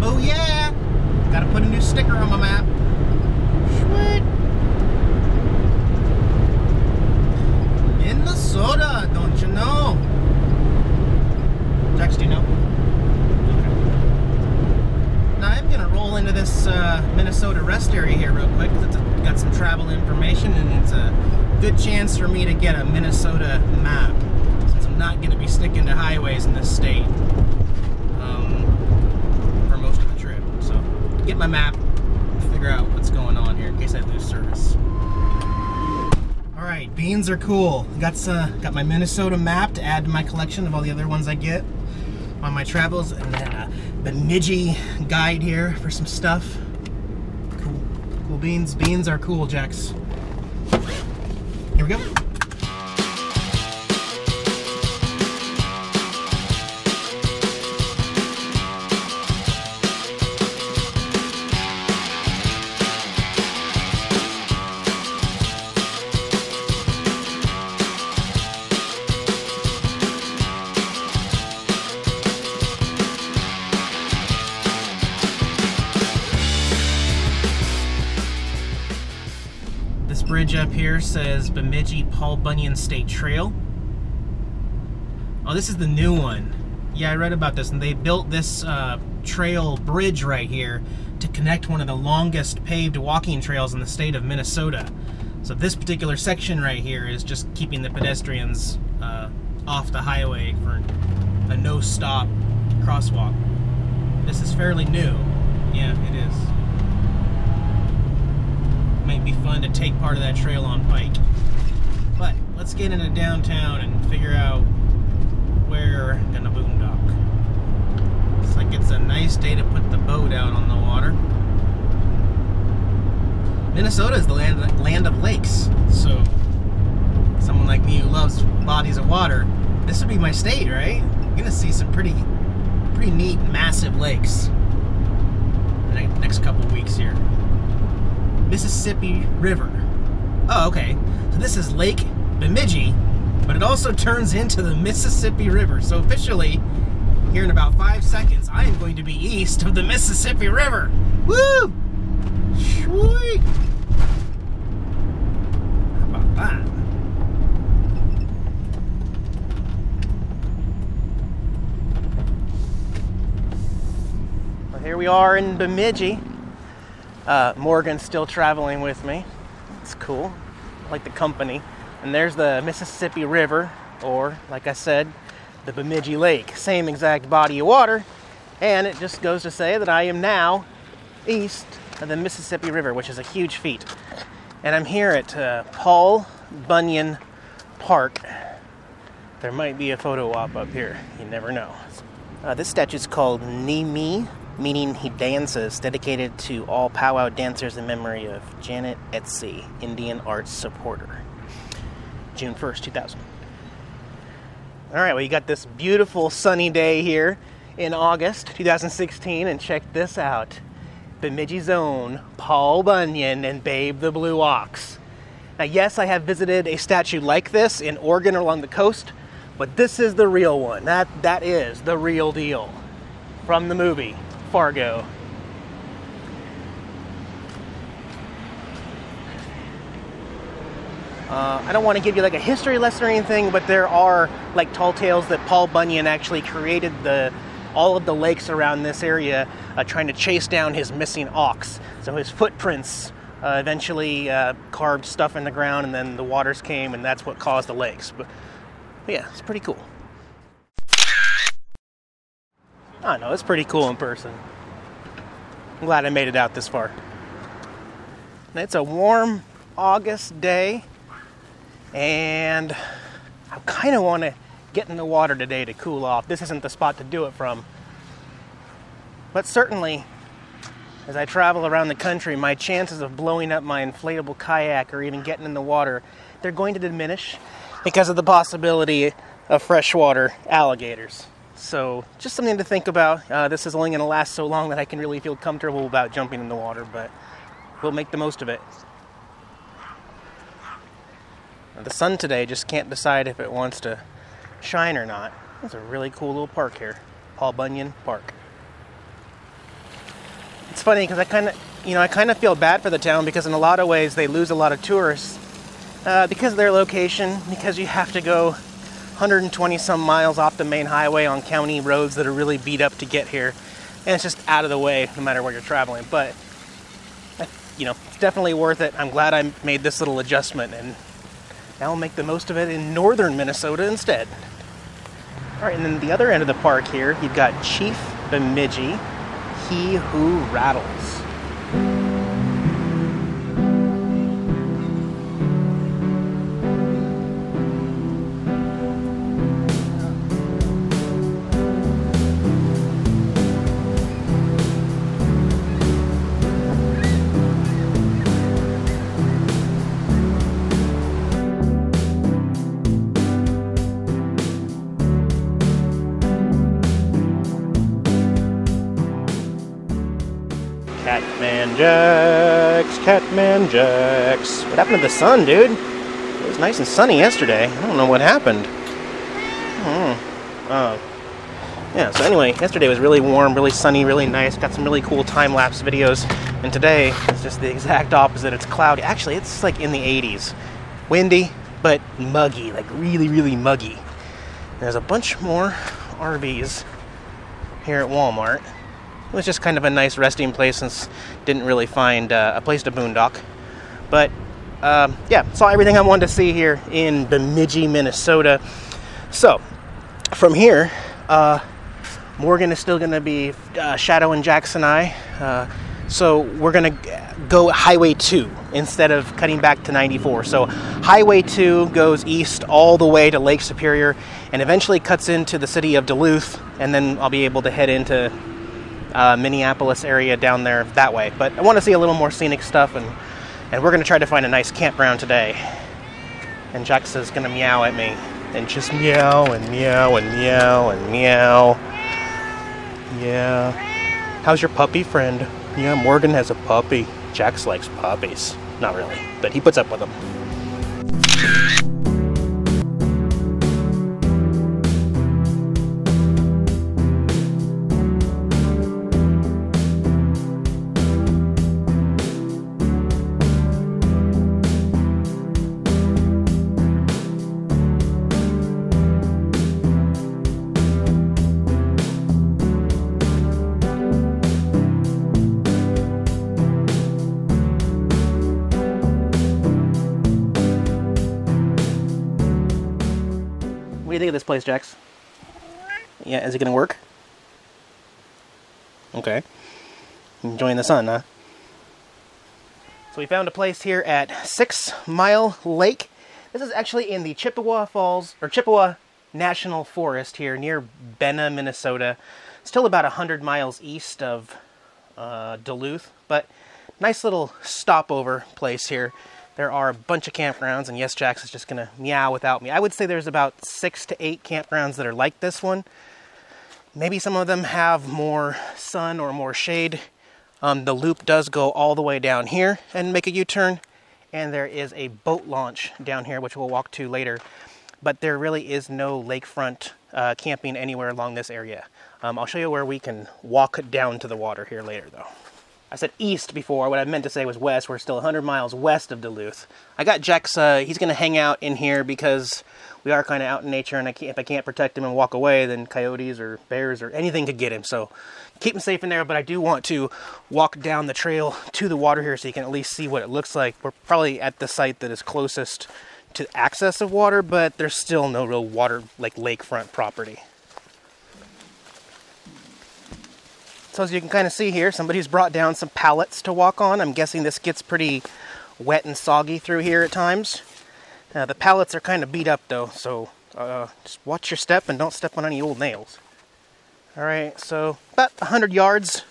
Oh yeah! Gotta put a new sticker on my map. Sweet! Minnesota, don't you know? Jax, do you know? Okay. Now I'm gonna roll into this Minnesota rest area here real quick, because it's got some travel information, and it's a good chance for me to get a Minnesota map, since I'm not gonna be sticking to highways in this state for most of the trip. So, get my map and figure out what's going on here in case I lose service. Alright, beans are cool. Got my Minnesota map to add to my collection of all the other ones I get on my travels, and then a Bemidji guide here for some stuff. Cool beans. Beans are cool, Jax. Here we go. This bridge up here says Bemidji Paul Bunyan State Trail. Oh, this is the new one. Yeah, I read about this, and they built this trail bridge right here to connect one of the longest paved walking trails in the state of Minnesota. So this particular section right here is just keeping the pedestrians off the highway for a no-stop crosswalk. This is fairly new. Yeah, it is. Might be fun to take part of that trail on bike. But let's get into downtown and figure out where we're gonna boondock. Looks like it's a nice day to put the boat out on the water. Minnesota is the land of lakes, so someone like me who loves bodies of water, this would be my state, right? I'm gonna see some pretty neat, massive lakes in the next couple weeks here. Mississippi River. Oh, okay. So this is Lake Bemidji, but it also turns into the Mississippi River. So officially, here in about 5 seconds, I am going to be east of the Mississippi River. Woo! Sweet! How about that? Well, here we are in Bemidji. Morgan's still traveling with me. It's cool. I like the company. And there's the Mississippi River, or, like I said, the Bemidji Lake. Same exact body of water. And it just goes to say that I am now east of the Mississippi River, which is a huge feat. And I'm here at Paul Bunyan Park. There might be a photo op up here. You never know. This statue is called Nimi, meaning he dances, dedicated to all powwow dancers in memory of Janet Etsy, Indian arts supporter. June 1st, 2000. Alright, well, you got this beautiful sunny day here in August 2016, and check this out. Bemidji's own Paul Bunyan and Babe the Blue Ox. Now, yes, I have visited a statue like this in Oregon or along the coast, but this is the real one. That is the real deal from the movie Fargo. I don't want to give you like a history lesson or anything, but there are like tall tales that Paul Bunyan actually created all of the lakes around this area trying to chase down his missing ox. So his footprints eventually carved stuff in the ground, and then the waters came, and that's what caused the lakes. But yeah, it's pretty cool. I know, it's pretty cool in person. I'm glad I made it out this far. And it's a warm August day, and I kind of want to get in the water today to cool off. This isn't the spot to do it from. But certainly, as I travel around the country, my chances of blowing up my inflatable kayak or even getting in the water, they're going to diminish because of the possibility of freshwater alligators. So, just something to think about. This is only going to last so long that I can really feel comfortable about jumping in the water, but we'll make the most of it. The sun today just can't decide if it wants to shine or not. It's a really cool little park here. Paul Bunyan Park. It's funny because I kind of feel bad for the town because in a lot of ways they lose a lot of tourists because of their location, because you have to go 120 some miles off the main highway on county roads that are really beat up to get here, and it's just out of the way no matter where you're traveling. But it's definitely worth it. I'm glad I made this little adjustment, and now I'll make the most of it in northern Minnesota instead. All right, and then the other end of the park here, you've got Chief Bemidji, he who rattles. Catman Jacks. What happened to the sun, dude? It was nice and sunny yesterday. I don't know what happened. Yeah, so anyway, yesterday was really warm, really sunny, really nice. Got some really cool time-lapse videos. And today, it's just the exact opposite. It's cloudy. Actually, it's like in the 80s. Windy, but muggy, like really, really muggy. There's a bunch more RVs here at Walmart. It was just kind of a nice resting place since didn't really find a place to boondock. But yeah, saw everything I wanted to see here in Bemidji, Minnesota. So from here, Morgan is still going to be shadowing Jax and I. So we're going to go Highway 2 instead of cutting back to 94. So Highway 2 goes east all the way to Lake Superior and eventually cuts into the city of Duluth. And then I'll be able to head into Minneapolis area down there that way. But I want to see a little more scenic stuff, and we're going to try to find a nice campground today. And Jax is going to meow at me and just meow and meow and meow and meow. Yeah. How's your puppy friend? Yeah, Morgan has a puppy. Jax likes puppies. Not really, but he puts up with them. What do you think of this place, Jax? Yeah, is it gonna work? Okay. Enjoying the sun, huh? So we found a place here at 6 Mile Lake. This is actually in the Chippewa Falls, or Chippewa National Forest here near Benna, Minnesota. Still about 100 miles east of Duluth, but nice little stopover place here. There are a bunch of campgrounds, and yes, Jax is just going to meow without me. I would say there's about 6 to 8 campgrounds that are like this one. Maybe some of them have more sun or more shade. The loop does go all the way down here and make a U-turn, and there is a boat launch down here, which we'll walk to later. But there really is no lakefront camping anywhere along this area. I'll show you where we can walk down to the water here later, though. I said east before. What I meant to say was west. We're still 100 miles west of Duluth. I got Jax, he's going to hang out in here because we are kind of out in nature, and if I can't protect him and walk away, then coyotes or bears or anything could get him. So keep him safe in there, but I do want to walk down the trail to the water here so you can at least see what it looks like. We're probably at the site that is closest to access of water, but there's still no real water, like lakefront property. So as you can kind of see here, somebody's brought down some pallets to walk on. I'm guessing this gets pretty wet and soggy through here at times. The pallets are kind of beat up though, so just watch your step and don't step on any old nails. Alright, so about 100 yards,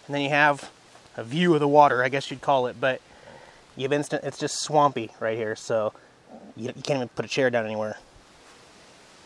and then you have a view of the water, I guess you'd call it, but it's just swampy right here, so you can't even put a chair down anywhere.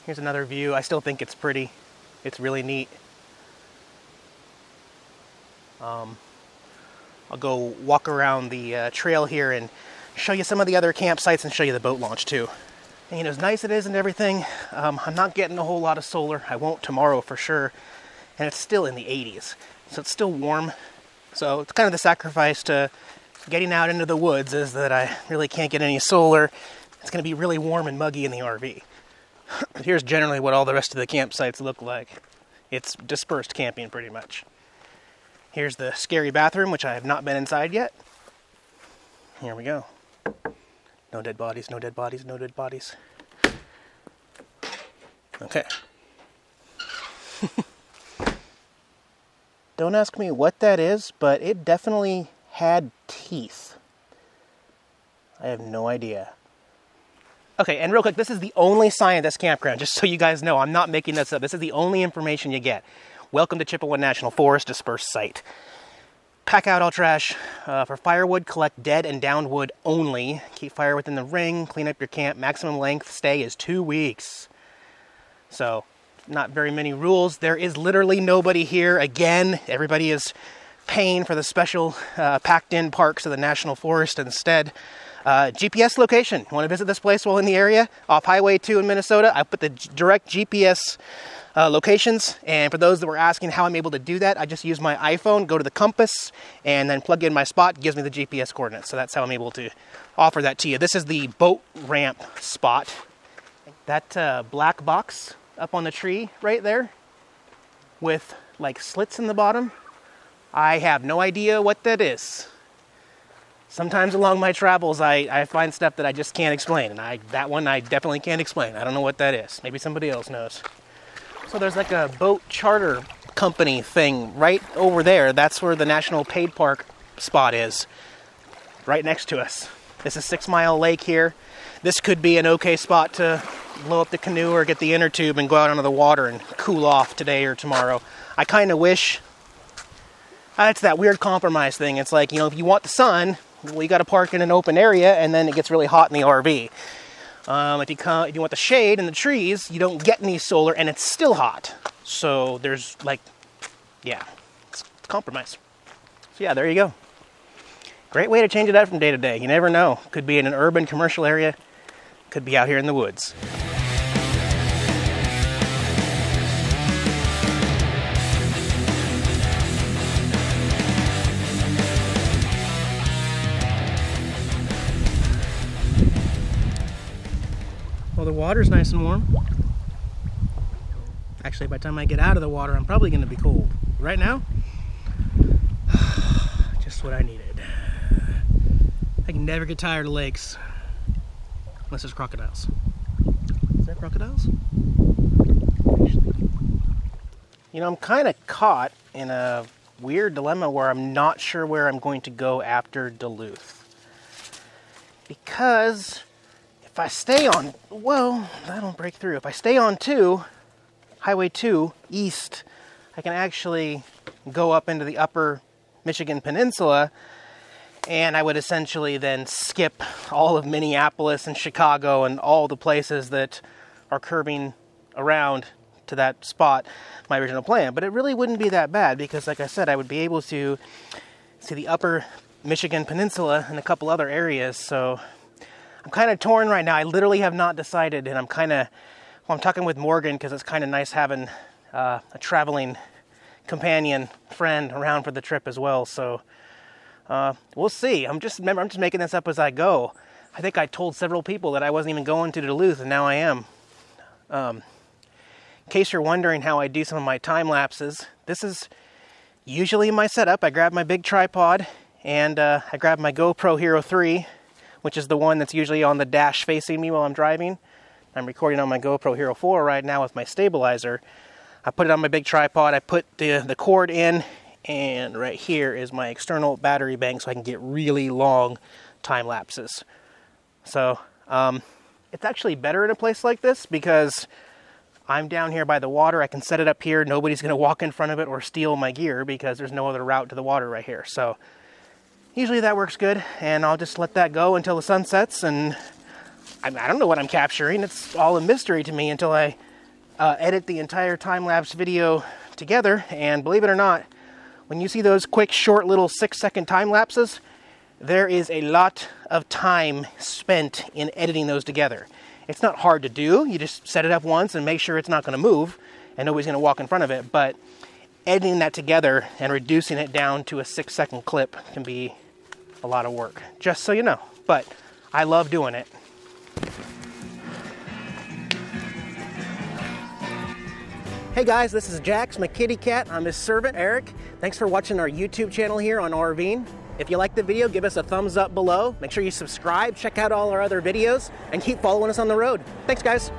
Here's another view. I still think it's pretty. It's really neat. I'll go walk around the trail here and show you some of the other campsites and show you the boat launch too. And as nice it is and everything, I'm not getting a whole lot of solar. I won't tomorrow for sure. And it's still in the 80s, so it's still warm. So it's kind of the sacrifice to getting out into the woods is that I really can't get any solar. It's going to be really warm and muggy in the RV. Here's generally what all the rest of the campsites look like. It's dispersed camping pretty much. Here's the scary bathroom, which I have not been inside yet. Here we go. No dead bodies, no dead bodies, no dead bodies. Okay. Don't ask me what that is, but it definitely had teeth. I have no idea. Okay, and real quick, this is the only sign of this campground, just so you guys know. I'm not making this up. This is the only information you get. Welcome to Chippewa National Forest Dispersed Site. Pack out all trash. For firewood, collect dead and downed wood only. Keep fire within the ring. Clean up your camp. Maximum length stay is 2 weeks. So, not very many rules. There is literally nobody here. Again, everybody is paying for the special packed-in parks of the National Forest instead. GPS location. Want to visit this place while in the area? Off Highway 2 in Minnesota. I put the direct GPS locations, and for those that were asking how I'm able to do that, I just use my iPhone, go to the compass, and then plug in my spot. It gives me the GPS coordinates. So that's how I'm able to offer that to you. This is the boat ramp spot. That black box up on the tree right there with like slits in the bottom, I have no idea what that is. Sometimes along my travels, I find stuff that I just can't explain, and that one I definitely can't explain. I don't know what that is. Maybe somebody else knows. So there's like a boat charter company thing right over there. That's where the National Paid Park spot is, right next to us. This is 6 Mile Lake here. This could be an okay spot to blow up the canoe or get the inner tube and go out onto the water and cool off today or tomorrow. I kind of wish... it's that weird compromise thing. It's like, if you want the sun, well, you got to park in an open area, and then it gets really hot in the RV. If you want the shade and the trees, you don't get any solar, and it's still hot. So there's it's compromise. So yeah, there you go. Great way to change it up from day to day. You never know. Could be in an urban commercial area. Could be out here in the woods. Well, the water's nice and warm. Actually, by the time I get out of the water, I'm probably going to be cold. Right now, just what I needed. I can never get tired of lakes. Unless there's crocodiles. Is there crocodiles? I'm kind of caught in a weird dilemma where I'm not sure where I'm going to go after Duluth. Because if I stay on, that'll break through. If I stay on Highway 2 east, I can actually go up into the upper Michigan Peninsula, and I would essentially then skip all of Minneapolis and Chicago and all the places that are curving around to that spot, my original plan. But it really wouldn't be that bad because, like I said, I would be able to see the upper Michigan Peninsula and a couple other areas. So I'm kind of torn right now. I literally have not decided, and I'm talking with Morgan because it's kind of nice having a traveling companion friend around for the trip as well. So we'll see. I'm just making this up as I go. I think I told several people that I wasn't even going to Duluth, and now I am. In case you're wondering how I do some of my time lapses, this is usually my setup. I grab my big tripod, and I grab my GoPro Hero 3, which is the one that's usually on the dash facing me while I'm driving. I'm recording on my GoPro Hero 4 right now with my stabilizer. I put it on my big tripod, I put the cord in, and right here is my external battery bank so I can get really long time lapses. So it's actually better in a place like this because I'm down here by the water. I can set it up here. Nobody's going to walk in front of it or steal my gear because there's no other route to the water right here. So usually that works good, and I'll just let that go until the sun sets. And I don't know what I'm capturing. It's all a mystery to me until I edit the entire time-lapse video together. And believe it or not, when you see those quick, short, little 6-second time lapses, there is a lot of time spent in editing those together. It's not hard to do. You just set it up once and make sure it's not going to move and nobody's going to walk in front of it. But editing that together and reducing it down to a 6-second clip can be a lot of work, just so you know. But I love doing it. Hey guys, this is Jax, my kitty cat. I'm his servant, Eric. Thanks for watching our YouTube channel here on RVing. If you liked the video, give us a thumbs up below. Make sure you subscribe, check out all our other videos, and keep following us on the road. Thanks, guys.